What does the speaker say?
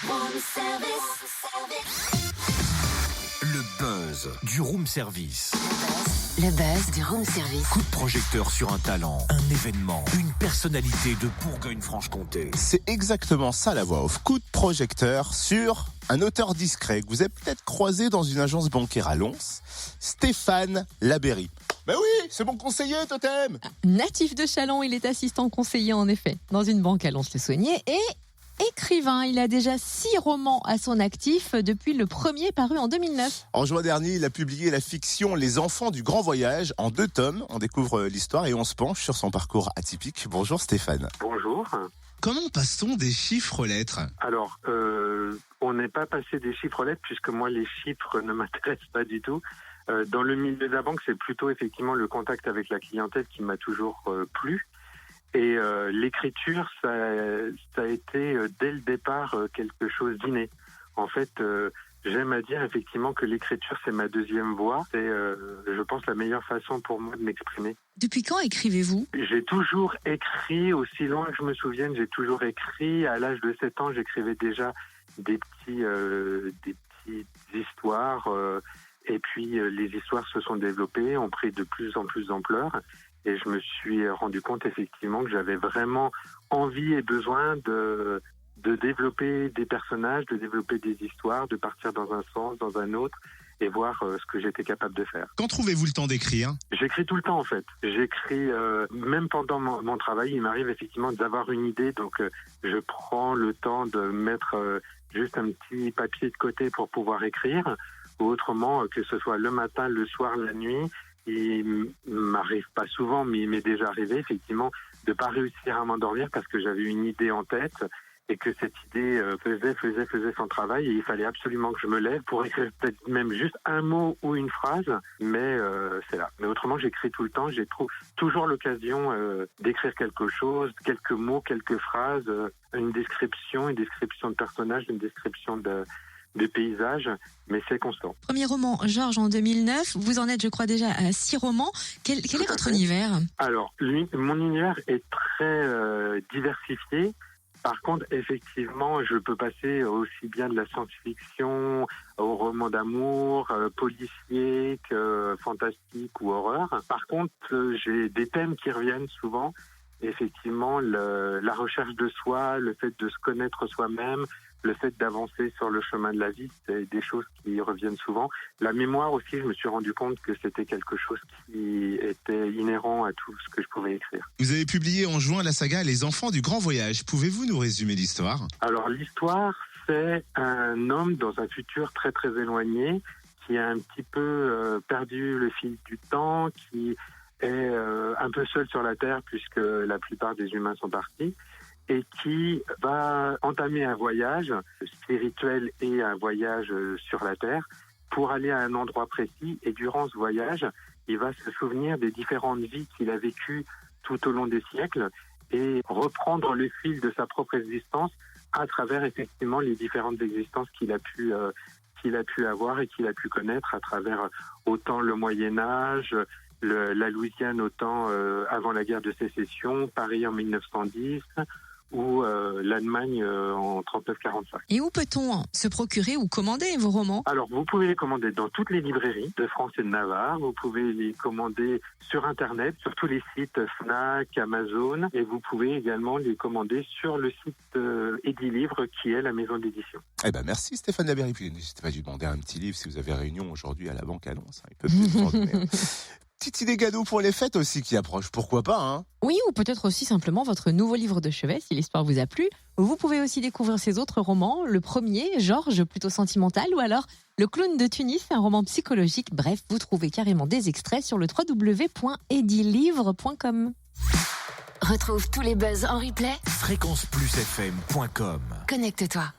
Room service. Le buzz du room service. Le buzz du room service. Coup de projecteur sur un talent, un événement, une personnalité de Bourgogne-Franche-Comté. C'est exactement ça la voix off. Coup de projecteur sur un auteur discret que vous avez peut-être croisé dans une agence bancaire à Lons, Stéphane Labéry. Ben oui, c'est mon conseiller, Totem. Natif de Châlons, il est assistant conseiller en effet dans une banque à Lons-le-Saunier et écrivain. Il a déjà 6 romans à son actif depuis le premier paru en 2009. En juin dernier, il a publié la fiction Les Enfants du Grand Voyage en 2 tomes. On découvre l'histoire et on se penche sur son parcours atypique. Bonjour Stéphane. Bonjour. Comment passe-t-on des chiffres aux lettres ? Alors, on n'est pas passé des chiffres aux lettres puisque moi, les chiffres ne m'intéressent pas du tout. Dans le milieu de la banque, c'est plutôt effectivement le contact avec la clientèle qui m'a toujours plu. Et l'écriture, ça a été dès le départ quelque chose d'inné. En fait, j'aime à dire effectivement que l'écriture, c'est ma deuxième voix. C'est, je pense, la meilleure façon pour moi de m'exprimer. Depuis quand écrivez-vous ? J'ai toujours écrit, aussi loin que je me souvienne, j'ai toujours écrit. À l'âge de 7 ans, j'écrivais déjà des petites histoires. Et puis, les histoires se sont développées, ont pris de plus en plus d'ampleur. Et je me suis rendu compte effectivement que j'avais vraiment envie et besoin de développer des personnages, de développer des histoires, de partir dans un sens, dans un autre, et voir ce que j'étais capable de faire. Quand trouvez-vous le temps d'écrire ? J'écris tout le temps en fait. J'écris même pendant mon travail. Il m'arrive effectivement d'avoir une idée, donc je prends le temps de mettre juste un petit papier de côté pour pouvoir écrire. Ou autrement, que ce soit le matin, le soir, la nuit. Il m'arrive pas souvent, mais il m'est déjà arrivé effectivement de pas réussir à m'endormir parce que j'avais une idée en tête et que cette idée faisait son travail et il fallait absolument que je me lève pour écrire peut-être même juste un mot ou une phrase, mais c'est là. Mais autrement, j'écris tout le temps, j'ai toujours l'occasion d'écrire quelque chose, quelques mots, quelques phrases, une description de personnage, une description de paysages, mais c'est constant. Premier roman, Georges, en 2009. Vous en êtes, je crois, déjà à 6 romans. Quel est votre univers ? Alors, mon univers est très diversifié. Par contre, effectivement, je peux passer aussi bien de la science-fiction au roman d'amour, policier, que fantastique ou horreur. Par contre, j'ai des thèmes qui reviennent souvent. Effectivement, la recherche de soi, le fait de se connaître soi-même, le fait d'avancer sur le chemin de la vie, c'est des choses qui reviennent souvent. La mémoire aussi, je me suis rendu compte que c'était quelque chose qui était inhérent à tout ce que je pouvais écrire. Vous avez publié en juin la saga Les Enfants du Grand Voyage. Pouvez-vous nous résumer l'histoire ? Alors l'histoire, c'est un homme dans un futur très très éloigné qui a un petit peu perdu le fil du temps, qui est un peu seul sur la Terre puisque la plupart des humains sont partis, et qui va entamer un voyage spirituel et un voyage sur la Terre pour aller à un endroit précis. Et durant ce voyage, il va se souvenir des différentes vies qu'il a vécues tout au long des siècles et reprendre le fil de sa propre existence à travers effectivement les différentes existences qu'il a pu avoir et qu'il a pu connaître à travers autant le Moyen-Âge, la Louisiane autant avant la guerre de sécession, Paris en 1910, ou l'Allemagne en 39-45. Et où peut-on se procurer ou commander vos romans ? Alors, vous pouvez les commander dans toutes les librairies de France et de Navarre. Vous pouvez les commander sur Internet, sur tous les sites Fnac, Amazon. Et vous pouvez également les commander sur le site Edilivre, qui est la maison d'édition. Eh ben merci Stéphane Labéry. Puis n'hésitez pas à lui demander un petit livre si vous avez réunion aujourd'hui à la banque à Lons. Il peut peut-être vous en donner. Petite idée cadeau pour les fêtes aussi qui approchent. Pourquoi pas, hein ? Oui, ou peut-être aussi simplement votre nouveau livre de chevet, si l'histoire vous a plu. Vous pouvez aussi découvrir ses autres romans. Le premier, Georges, plutôt sentimental, ou alors Le clown de Tunis, un roman psychologique. Bref, vous trouvez carrément des extraits sur le www.edilivre.com. Retrouve tous les buzz en replay. fréquenceplusfm.com. Connecte-toi.